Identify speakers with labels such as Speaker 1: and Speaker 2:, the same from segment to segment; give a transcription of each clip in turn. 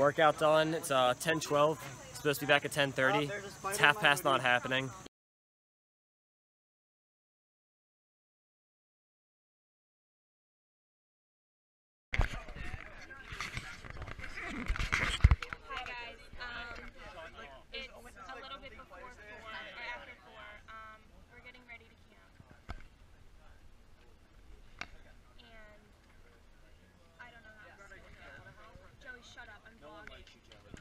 Speaker 1: Workout done. It's 10:12. Supposed to be back at 10:30. It's half past not happening.
Speaker 2: Shut up, I'm vlogging.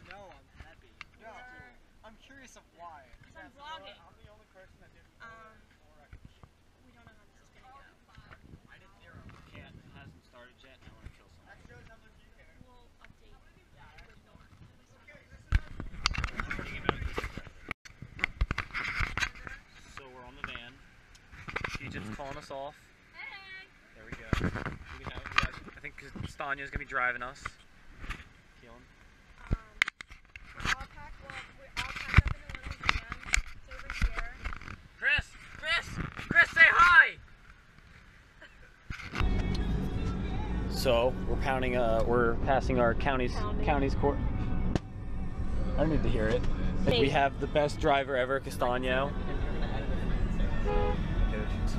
Speaker 3: No, I'm happy. No, I'm curious of why.
Speaker 2: Because I'm vlogging.
Speaker 3: I'm the only person that didn't
Speaker 2: we don't know how this is going to go.
Speaker 3: I did 0.
Speaker 1: Can't, hasn't started yet, and I want to kill someone.
Speaker 3: That shows how much you care.
Speaker 2: We'll update with North.
Speaker 1: So we're on the van. Egypt's calling us off.
Speaker 2: Hey!
Speaker 1: There we go. I think Stanya's going to be driving us. Keelin.
Speaker 2: We're all packed up in a little van. It's over here.
Speaker 1: Chris, say hi! So we're passing our county's court. I don't need to hear it. We have the best driver ever, Castagno.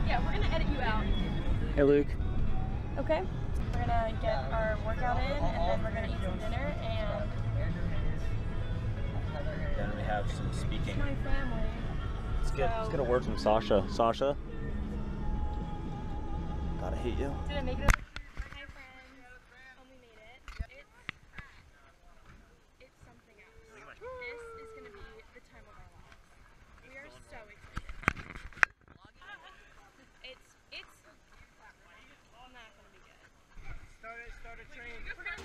Speaker 2: Yeah, we're gonna edit you out.
Speaker 1: Hey, Luke.
Speaker 2: Okay. We're gonna get our workout in, and then we're gonna eat some dinner, and
Speaker 1: Then we have some speaking.
Speaker 2: my family.
Speaker 1: Let's get a word from Sasha. Sasha? Gotta hate you.
Speaker 2: Did I make it? Hi friends. We made it. It's something else. This is gonna be the time of our lives. We are so excited. It's not gonna be good.
Speaker 3: Start a train.
Speaker 2: We're gonna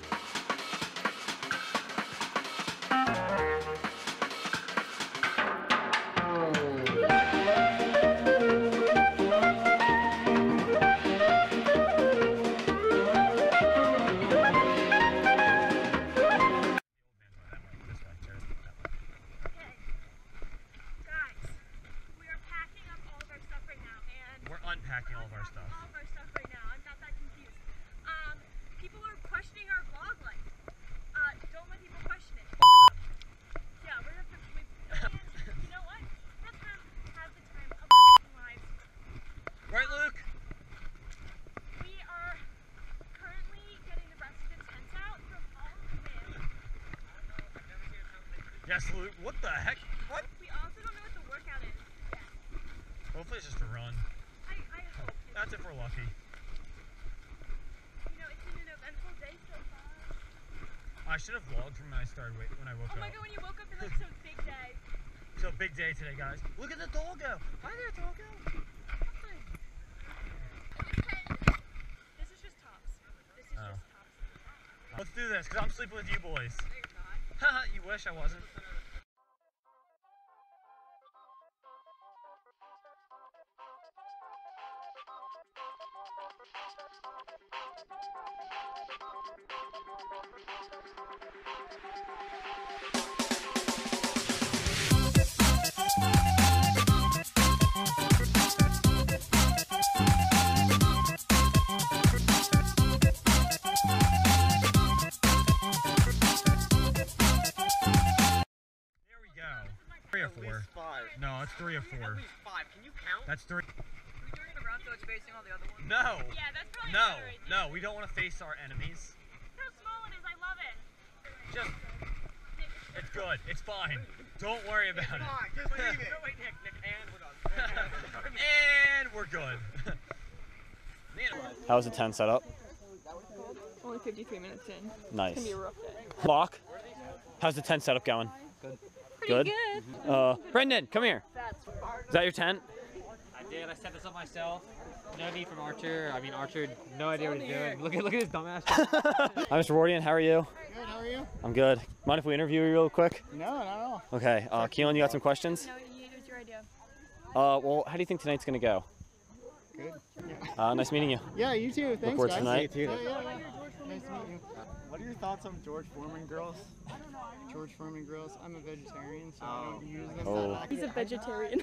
Speaker 1: unpacking all of our stuff.
Speaker 2: All of our stuff right now. I'm not that confused. People are questioning our vlog life. Don't let people question it. Yeah, we're gonna and you know what? We're gonna have the time of our lives.
Speaker 1: Right, Luke?
Speaker 2: We are currently getting the rest of the tents out from all of the van.
Speaker 1: Yes, Luke. What the heck? What?
Speaker 2: We also don't know what the workout is yet.
Speaker 1: Hopefully it's just a run.
Speaker 2: I hope.
Speaker 1: That's if we're lucky.
Speaker 2: You know, it's been an eventful day so far.
Speaker 1: I should have vlogged from when I woke up.
Speaker 2: Oh my god, when you woke up, you're like, so big day.
Speaker 1: So big day today, guys. Look at the doggo. Hi there, doggo. Hi.
Speaker 2: This is just tops. This is just tops.
Speaker 1: Let's do this, because I'm sleeping with you boys.
Speaker 2: No, you're not.
Speaker 1: Haha, you wish I wasn't. There we go. 3 or 4.
Speaker 3: 5.
Speaker 1: No, it's 3 or 4.
Speaker 3: At least 5. Can you count?
Speaker 1: That's 3.
Speaker 3: Are we doing it around so it's facing all the other ones?
Speaker 1: No.
Speaker 2: Yeah, that's probably
Speaker 1: No.
Speaker 2: better right
Speaker 1: No, we don't want to face our enemies.
Speaker 2: Look how small it is. I love it.
Speaker 1: Just, it's good. It's fine. Don't worry about it.
Speaker 3: Fine, just leave it. No, wait, Nick, and we're done.
Speaker 1: And we're good. How was the tent set up?
Speaker 2: Only 53 minutes in.
Speaker 1: Nice.
Speaker 2: It's gonna be a rough day.
Speaker 1: Block. How's the tent setup going? Good. Brendan, come here. Is that your tent?
Speaker 4: I did. I set this up myself. No need from Archer. I mean, Archer, no idea what he's doing. Look at his dumbass.
Speaker 1: I'm Mr. Wardian. How are you?
Speaker 3: Good, how are you?
Speaker 1: I'm good. Mind if we interview you real quick?
Speaker 3: No, not at all.
Speaker 1: Okay. Keelin, you got some questions?
Speaker 2: No, it was your idea.
Speaker 1: Well, how do you think tonight's gonna go?
Speaker 3: Good.
Speaker 1: Nice meeting you.
Speaker 3: Yeah, you too. Thanks,
Speaker 1: forward
Speaker 3: guys.
Speaker 1: tonight.
Speaker 3: Yeah. Nice to meet you. What are your thoughts on George Foreman grills? George Foreman grills. I'm a vegetarian, so I don't use them.
Speaker 1: Oh.
Speaker 2: He's a vegetarian.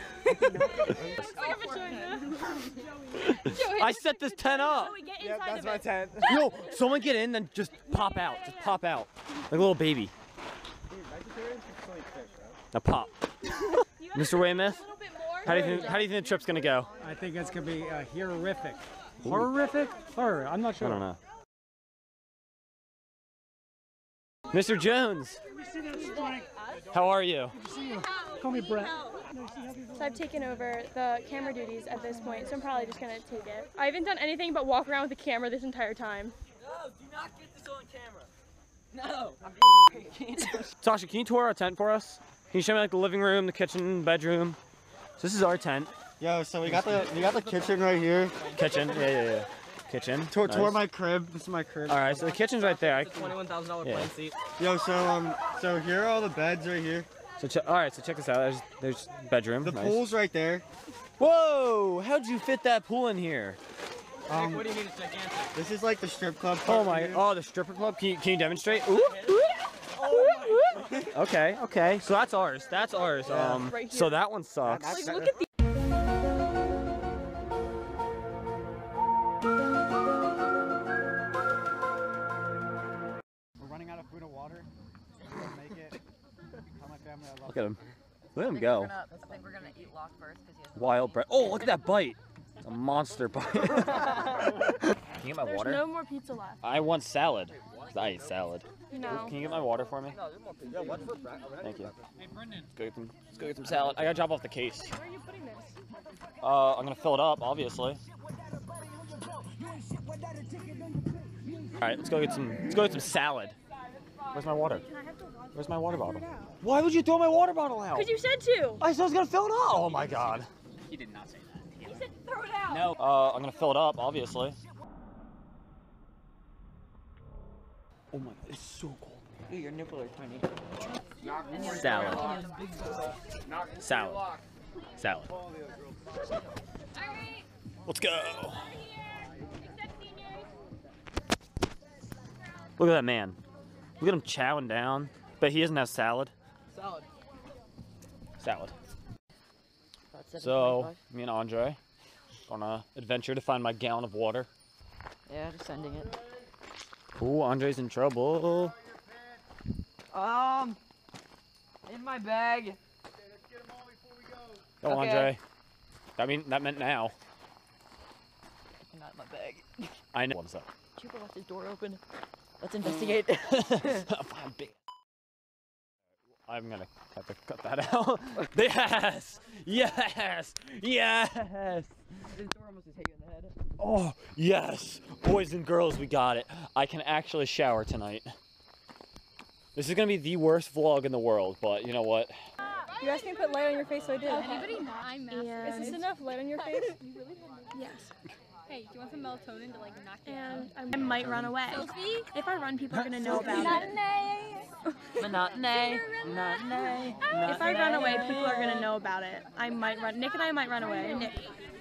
Speaker 1: I set this tent up.
Speaker 2: Joey, get
Speaker 3: Yeah,
Speaker 2: inside
Speaker 3: that's
Speaker 2: of
Speaker 3: my
Speaker 2: it.
Speaker 3: tent.
Speaker 1: Yo, someone get in, then just pop out. Just pop out. Like a little baby. Now pop. Mr. Weymouth, how do you think the trip's gonna go?
Speaker 5: I think it's gonna be horrific. Horrific? Horror. I'm not sure.
Speaker 1: I don't know. Mr. Jones, how are you?
Speaker 5: Call me Brett.
Speaker 6: So I've taken over the camera duties at this point, so I'm probably just gonna take it. I haven't done anything but walk around with the camera this entire time.
Speaker 1: No, do not get this on camera. No. Sasha, can you tour our tent for us? Can you show me like the living room, the kitchen, bedroom? So this is our tent.
Speaker 3: Yo, so we got the kitchen right here.
Speaker 1: Kitchen, yeah. Kitchen.
Speaker 3: Tour my crib. This is my crib.
Speaker 1: All right, so the kitchen's right there.
Speaker 4: $21,000 plane seat.
Speaker 3: Yo, so here are all the beds right here.
Speaker 1: So all right, so check this out. There's bedroom.
Speaker 3: The
Speaker 1: nice.
Speaker 3: pool's right there.
Speaker 1: Whoa! How'd you fit that pool in here?
Speaker 4: What do you mean it's gigantic?
Speaker 3: This is like the strip club.
Speaker 1: Oh my! Oh, the stripper club. Can you demonstrate? Ooh. Okay. So that's ours. That's ours.
Speaker 6: Right
Speaker 1: so that one sucks.
Speaker 6: Like, look at the.
Speaker 5: We're running out of food and water. Make it. Tell my family I love
Speaker 1: Look at him. Let him go.
Speaker 7: I think we're gonna eat Locke first because he has
Speaker 1: Wild bread. Oh, look at that bite. It's a monster bite. Can you get my
Speaker 6: There's
Speaker 1: water?
Speaker 6: no more pizza left.
Speaker 1: I want salad. 'Cause I eat salad.
Speaker 6: No.
Speaker 1: Can you get my water for me? Thank you. Let's go get some salad. I gotta drop off the case.
Speaker 6: Where are you putting this?
Speaker 1: I'm gonna fill it up, obviously. All right, let's go get some salad. Where's my water? Where's my water bottle? Why would you throw my water bottle out?
Speaker 6: Because you said to.
Speaker 1: I said I was gonna fill it up. Oh my god.
Speaker 4: He did not say that.
Speaker 6: You said throw it out.
Speaker 4: No.
Speaker 1: I'm gonna fill it up, obviously. Oh my god, it's so cold.
Speaker 7: Ooh, your nipple are tiny.
Speaker 1: Salad. Salad. Salad. Let's go. Look at that man. Look at him chowing down. But he doesn't have salad. Salad. So, me and Andre on an adventure to find my gallon of water.
Speaker 7: Yeah, just sending it.
Speaker 1: Ooh, Andre's in trouble.
Speaker 7: In my bag.
Speaker 1: Go,
Speaker 7: Okay.
Speaker 1: Andre. That meant now.
Speaker 7: Not in my bag.
Speaker 1: I know. What's up?
Speaker 7: Chupa left his door open. Let's investigate.
Speaker 1: I'm gonna have to cut that out. Yes! Yes! Yes!
Speaker 7: This door almost just hit you in the head.
Speaker 1: Oh, yes! Boys and girls, we got it. I can actually shower tonight. This is gonna be the worst vlog in the world, but you know what?
Speaker 6: You asked me to put light on your face, so I did.
Speaker 2: Anybody not? I'm
Speaker 6: Is this enough light on your face? Yes.
Speaker 2: Hey, do you want some melatonin to like knock you out?
Speaker 6: And I might run away.
Speaker 2: Sophie?
Speaker 6: If I run, people are gonna know about it.
Speaker 7: Monotony.
Speaker 6: If I run away, people are gonna know about it. I might run. Nick and I might run away. Nick,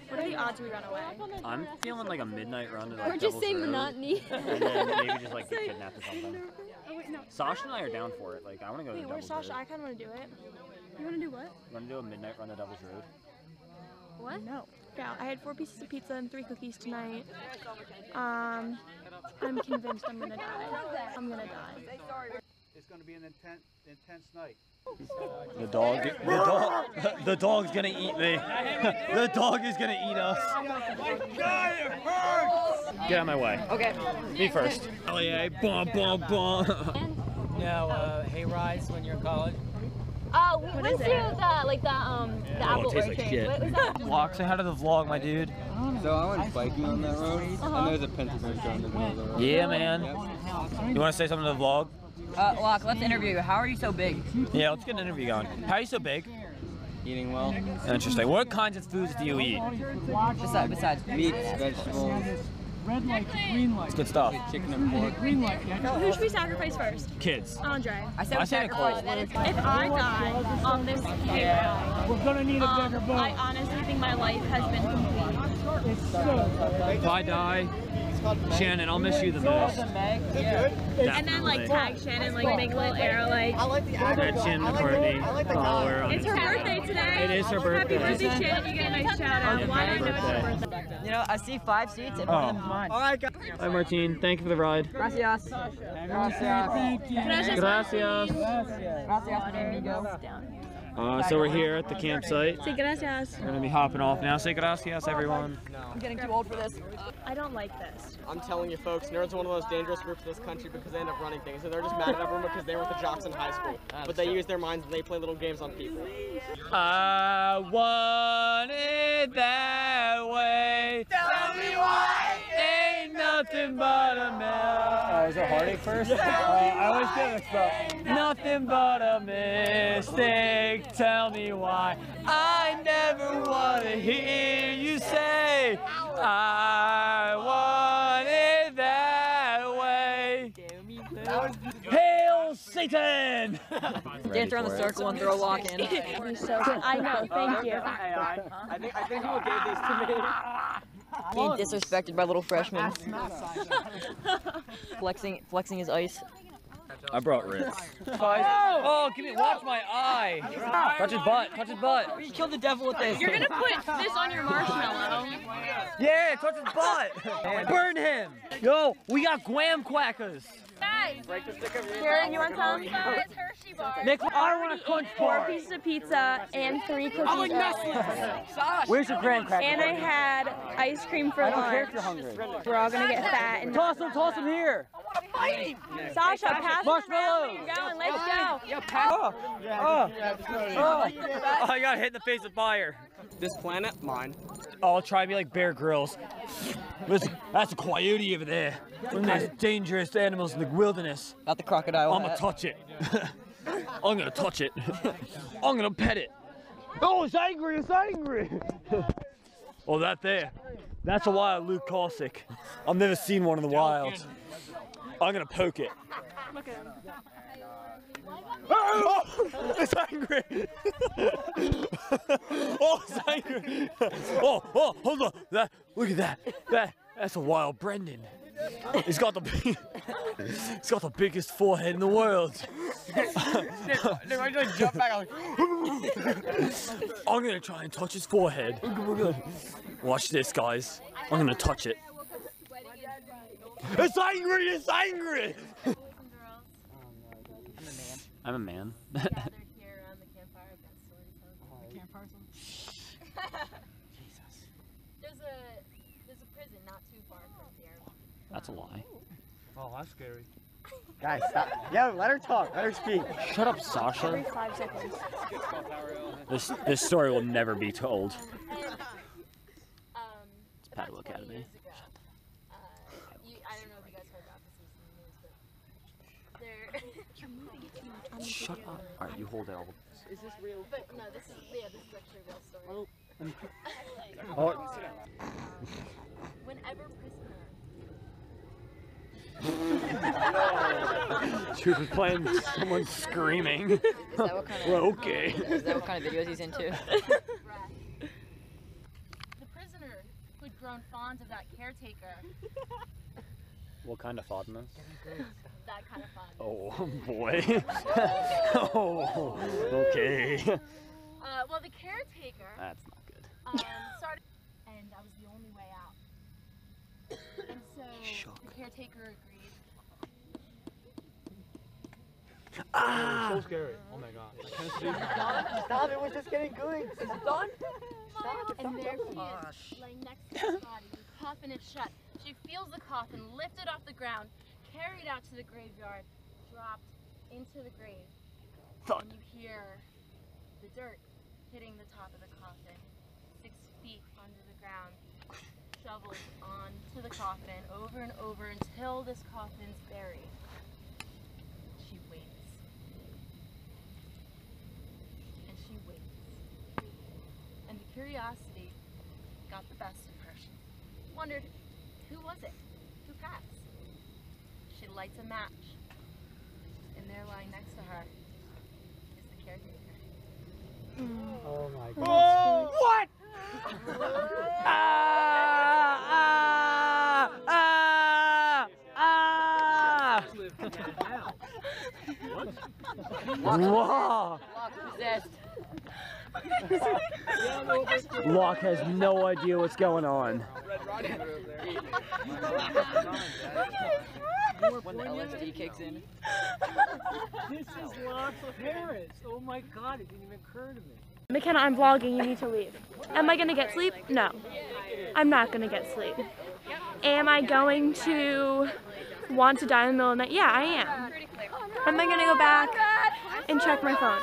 Speaker 6: what are the odds we run away?
Speaker 1: I'm feeling like a midnight run to like
Speaker 2: Or just
Speaker 1: Devil's
Speaker 2: say
Speaker 1: Road,
Speaker 2: monotony.
Speaker 1: and then maybe just like get kidnapped or something. Sasha and I are down for it. Like I wanna go to
Speaker 6: Wait, where's
Speaker 1: Devil's
Speaker 6: Sasha?
Speaker 1: Road.
Speaker 6: I kinda wanna do it.
Speaker 2: You want to do what?
Speaker 1: You wanna do a midnight run to Devil's Road?
Speaker 2: What?
Speaker 6: No. Yeah, I had 4 pieces of pizza and 3 cookies tonight. I'm convinced I'm gonna die. I'm gonna die.
Speaker 5: It's gonna be an intense night.
Speaker 1: The dog's gonna eat me. The dog is gonna eat us. Get out of my way.
Speaker 7: Okay.
Speaker 1: Me first. Oh yeah, bum bum bum.
Speaker 4: Hay rides when you're in college.
Speaker 2: We went to the apple
Speaker 1: tastes like
Speaker 2: orchard.
Speaker 1: shit.
Speaker 2: What was that?
Speaker 1: Vlog, say hi to the vlog, my dude.
Speaker 3: So I went biking on that road, and there's a pentagram in the middle of the road.
Speaker 1: Yeah, man. You want to say something to the vlog?
Speaker 7: Locke, let's interview you. How are you so big?
Speaker 1: Yeah, let's get an interview going. How are you so big?
Speaker 3: Eating well.
Speaker 1: Interesting. What kinds of foods do you eat?
Speaker 7: Besides
Speaker 3: Meats, vegetables,
Speaker 5: Red light to green light.
Speaker 1: It's good stuff.
Speaker 3: chicken and pork.
Speaker 5: Green light.
Speaker 6: Who should we sacrifice first?
Speaker 1: Kids.
Speaker 6: Andre.
Speaker 7: I said
Speaker 1: I say Nicole.
Speaker 6: If I die on this camera,
Speaker 5: We're gonna need a bigger boat.
Speaker 6: I honestly think my life has been complete.
Speaker 5: It's so.
Speaker 1: If I die, Shannon, I'll miss you the most.
Speaker 6: And then like tag Shannon, like make a little arrow, like.
Speaker 1: At Shannon McCartney. Follow her on
Speaker 6: It's her birthday today.
Speaker 1: It is her birthday.
Speaker 6: Happy birthday, Shannon. You get a nice shout out. Why do I know it's her birthday?
Speaker 7: You know, I see 5 seats and one of them's mine.
Speaker 1: Hi, Martine. Thank you for the ride.
Speaker 7: Gracias. Gracias.
Speaker 5: Thank you.
Speaker 1: Gracias.
Speaker 7: Gracias, mi amigo.
Speaker 1: So we're here at the campsite.
Speaker 6: Say gracias.
Speaker 1: We're gonna be hopping off now. Say gracias, everyone.
Speaker 7: I'm getting too old for this.
Speaker 6: I don't like this.
Speaker 3: I'm telling you folks, nerds are one of the most dangerous groups in this country because they end up running things. And they're just mad at everyone because they were with the jocks in high school. But they use their minds and they play little games on people.
Speaker 1: I want it that way. Tell me why. Ain't nothing but a mess.
Speaker 5: Is it heartache first? I always get mixed up.
Speaker 1: Nothing but a mistake. Tell me why. I never want to hear you say I want it that way. Hail Satan!
Speaker 7: Dance around the circle and throw a lock in.
Speaker 6: I know, thank you.
Speaker 3: I think who gave these to me.
Speaker 7: Being disrespected by little freshmen. flexing his ice.
Speaker 1: I brought Ritz. Oh, give me, watch my eye. Touch his butt, touch his butt.
Speaker 7: You killed the devil with this.
Speaker 6: You're gonna put this on your marshmallow.
Speaker 1: Yeah, touch his butt. Burn him. Yo, we got graham crackers.
Speaker 6: Guys, Karen, you want some?
Speaker 2: Hershey bar.
Speaker 1: Nick, I want a crunch
Speaker 6: 4
Speaker 1: bar.
Speaker 6: pieces of pizza and 3 cookies.
Speaker 1: Where's your graham cracker?
Speaker 6: And I had ice cream for
Speaker 1: I don't care if
Speaker 6: lunch.
Speaker 1: you're hungry.
Speaker 6: We're all gonna get fat and
Speaker 1: Toss him here.
Speaker 6: Sasha, pass them around
Speaker 1: Marshmallow.
Speaker 6: where you're going. Let's go.
Speaker 1: Oh, I got hit in the face with fire.
Speaker 3: This planet, mine.
Speaker 1: Oh, I'll try to be like Bear Grylls. Listen, that's a coyote over there. One of the most dangerous animals in the wilderness.
Speaker 7: Not the crocodile.
Speaker 1: I'm gonna touch it. I'm gonna touch it. I'm gonna pet it. Oh, it's angry, it's angry. Oh, that there. That's a wild Luke Cossack. I've never seen one in the wild. I'm gonna poke it.
Speaker 6: Look at him.
Speaker 1: Oh, it's angry. Oh, it's angry. Oh, hold on. Look at that. That's a wild Brendan. He's got the biggest forehead in the world. I'm gonna try and touch his forehead. Watch this, guys. I'm gonna touch it. It's angry! It's angry! I'm a man.
Speaker 2: Yeah, they're here around the campfire. I've got a story to tell you.
Speaker 5: Jesus.
Speaker 2: There's a prison not too far from here.
Speaker 1: That's a lie.
Speaker 5: Oh, that's scary. Guys, stop. Yo, let her talk. Let her speak.
Speaker 1: Shut up, Sasha.
Speaker 6: Every 5 seconds.
Speaker 1: This story will never be told.
Speaker 2: It's
Speaker 1: Paddle Academy.
Speaker 2: I don't know if you guys heard about this in the news, but they're
Speaker 1: Shut up. Alright, you hold it.
Speaker 3: Is this real?
Speaker 2: but no, this is actually a real story.
Speaker 5: Oh.
Speaker 2: Whenever prisoner
Speaker 1: She was playing someone screaming.
Speaker 7: Is that what kind of?
Speaker 1: Well, okay.
Speaker 7: Is that what kind of videos he's into?
Speaker 2: the prisoner who'd grown fond of that caretaker,
Speaker 1: What kind of fondness?
Speaker 2: that kind of fun.
Speaker 1: Oh boy. Oh, okay.
Speaker 2: Well, the caretaker
Speaker 1: That's not good.
Speaker 2: started, and that was the only way out. And so the caretaker agreed.
Speaker 1: Ah!
Speaker 5: So scary. Oh my god.
Speaker 3: Stop, it was just getting good.
Speaker 2: And there he is, laying next to his body, the coffin is shut. She feels the coffin lifted off the ground, carried out to the graveyard, dropped into the grave.
Speaker 1: Thud.
Speaker 2: And you hear the dirt hitting the top of the coffin, 6 feet under the ground, shovels onto the coffin over and over until this coffin's buried. She waits. And she waits. And the curiosity got the best of her. She wondered, who was it? Who passed? She lights a match. And there lying next to her is the caretaker.
Speaker 5: Oh my god.
Speaker 1: Oh, what? Wow. Locke has no idea what's going on.
Speaker 7: When the LSD kicks in.
Speaker 4: This is lots of Paris. Oh my god, it didn't even occur to me.
Speaker 6: McKenna, I'm vlogging, you need to leave. Am I gonna get sleep? No. I'm not gonna get sleep. Am I going to want to die in the middle of the night? Yeah, I am. Am I gonna go back and check my phone?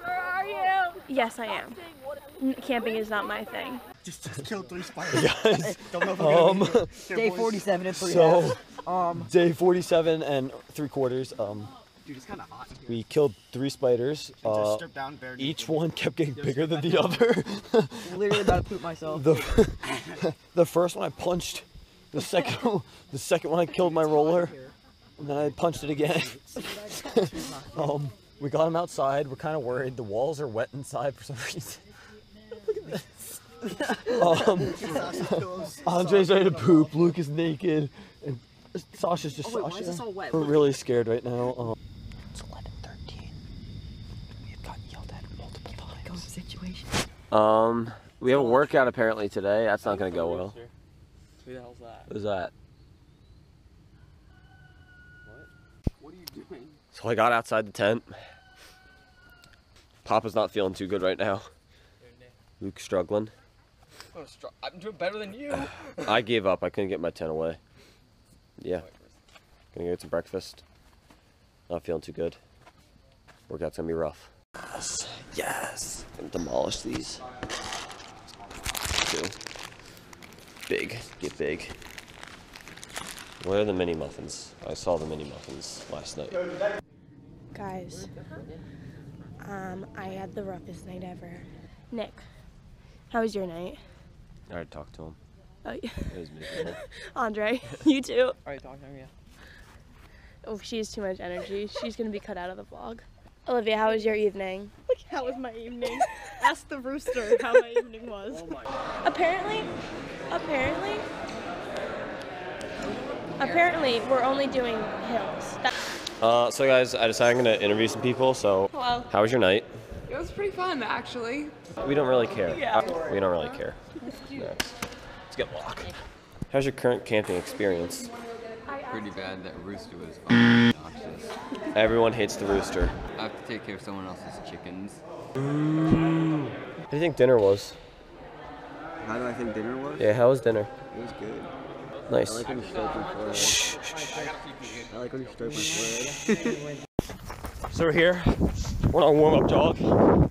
Speaker 2: Where are you?
Speaker 6: Yes, I am. Camping is not my thing.
Speaker 3: Just killed 3 spiders.
Speaker 1: Guys,
Speaker 3: Don't know if I'm gonna make it.
Speaker 7: Day 47 and 3
Speaker 1: so
Speaker 7: halves.
Speaker 1: day 47 and 3/4.
Speaker 3: Dude, it's kind of hot.
Speaker 1: We killed 3 spiders.
Speaker 3: Just strip down bare naked.
Speaker 1: Each one kept getting bigger than the other.
Speaker 7: Literally about to poop myself.
Speaker 1: The first one I punched. The second one I killed my roller, and then I punched it again. We got him outside. We're kind of worried. The walls are wet inside for some reason. Look at this. Andre's ready to poop. Luke is naked, and Sasha's just Sasha.
Speaker 7: Why is this all wet?
Speaker 1: We're really scared right now. It's 11:13. We have gotten yelled at multiple times.
Speaker 7: Situation.
Speaker 8: We have a workout apparently today. That's not gonna go well.
Speaker 4: Who the hell's that?
Speaker 8: Who's that?
Speaker 3: What are you doing?
Speaker 8: So I got outside the tent. Papa's not feeling too good right now. Luke's struggling.
Speaker 7: I'm doing better than you.
Speaker 8: I gave up. I couldn't get my tent away. Yeah. Gonna go get some breakfast. Not feeling too good. Workout's gonna be rough. Yes. Yes. Gonna demolish these. Two. Big. Get big. Where are the mini muffins? I saw the mini muffins last night.
Speaker 6: Guys, I had the roughest night ever. Nick, how was your night?
Speaker 8: I already talked to him.
Speaker 6: Oh, yeah.
Speaker 8: It was miserable.
Speaker 6: Andre, you too.
Speaker 7: Alright, talking to him, yeah.
Speaker 6: Oh, she has too much energy. She's gonna be cut out of the vlog. Olivia, how was your evening? Look, how was my evening? Ask the rooster how my evening was.
Speaker 4: Oh my.
Speaker 6: Apparently, we're only doing hills.
Speaker 8: So guys, I decided I'm gonna interview some people. So,
Speaker 9: Hello.
Speaker 8: how was your night?
Speaker 9: It was pretty fun, actually.
Speaker 8: We don't really care.
Speaker 9: Yeah.
Speaker 8: We don't really care. Next. Let's get walk. How's your current camping experience?
Speaker 10: Pretty bad. That rooster was obnoxious.
Speaker 8: Everyone hates the rooster.
Speaker 10: I have to take care of someone else's chickens.
Speaker 8: How do you think dinner was?
Speaker 3: How do I think dinner was?
Speaker 8: Yeah, how was dinner?
Speaker 3: It was good.
Speaker 8: Nice.
Speaker 3: I like when you stroke my forehead.
Speaker 8: Shh.
Speaker 3: I like when you stroke my forehead.
Speaker 8: So we're here. We're on a warm-up jog.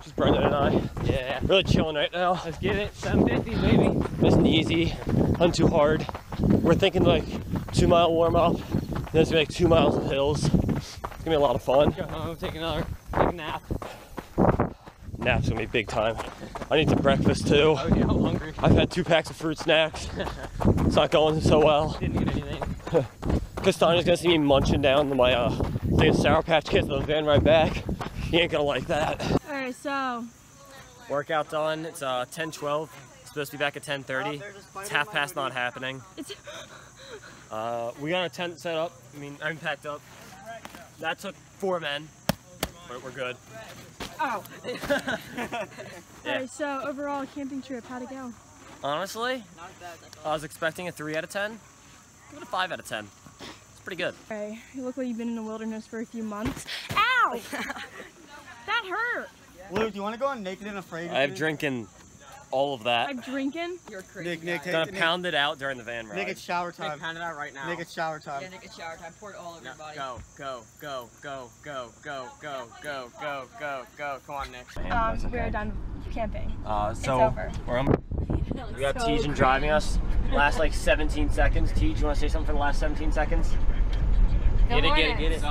Speaker 8: Just Brendan and I.
Speaker 4: Yeah.
Speaker 8: Really chilling right now.
Speaker 4: Let's get it. 750, baby.
Speaker 8: Nice and easy. Not too hard. We're thinking like 2-mile warm-up. Then it's gonna be like 2 miles of hills. It's gonna be a lot of fun.
Speaker 4: Go home, take a nap.
Speaker 8: Nap's gonna be big time. I need some breakfast too.
Speaker 4: Oh yeah, I'm hungry.
Speaker 8: I've had 2 packs of fruit snacks. It's not going so well.
Speaker 4: Didn't get anything.
Speaker 8: Castania's gonna see me munching down my thing of Sour Patch Kids on the van right back. He ain't gonna like that.
Speaker 6: Alright, so.
Speaker 8: Workout done. It's 10:12. Supposed to be back at 10:30. It's half past not happening. We got our tent set up. I'm packed up. That took 4 men, but we're good.
Speaker 6: Oh.
Speaker 8: Yeah.
Speaker 6: Alright, so overall camping trip, how'd it go?
Speaker 8: Honestly, I was expecting a 3 out of 10. Give it a 5 out of 10. It's pretty good.
Speaker 6: Okay, you look like you've been in the wilderness for a few months. Ow! That hurt!
Speaker 3: Luke, do you want to go on Naked and Afraid?
Speaker 8: I'm drinking all of that.
Speaker 6: I'm drinking?
Speaker 7: You're crazy.
Speaker 3: Nick,
Speaker 8: Gonna pound it out during the van ride.
Speaker 3: Nick, it's shower time.
Speaker 7: Nick, pound it out right now.
Speaker 3: Nick, it's shower time.
Speaker 7: Yeah, Nick, it's shower time. Pour it all over your body.
Speaker 3: Go, go, go, go, go, go, go, go, go, go, go. Come on, Nick.
Speaker 6: We're done camping.
Speaker 8: So
Speaker 6: it's over.
Speaker 8: We got Tej driving us. Last like 17 seconds. Tej, you want to say something for the last 17 seconds?
Speaker 9: Get it.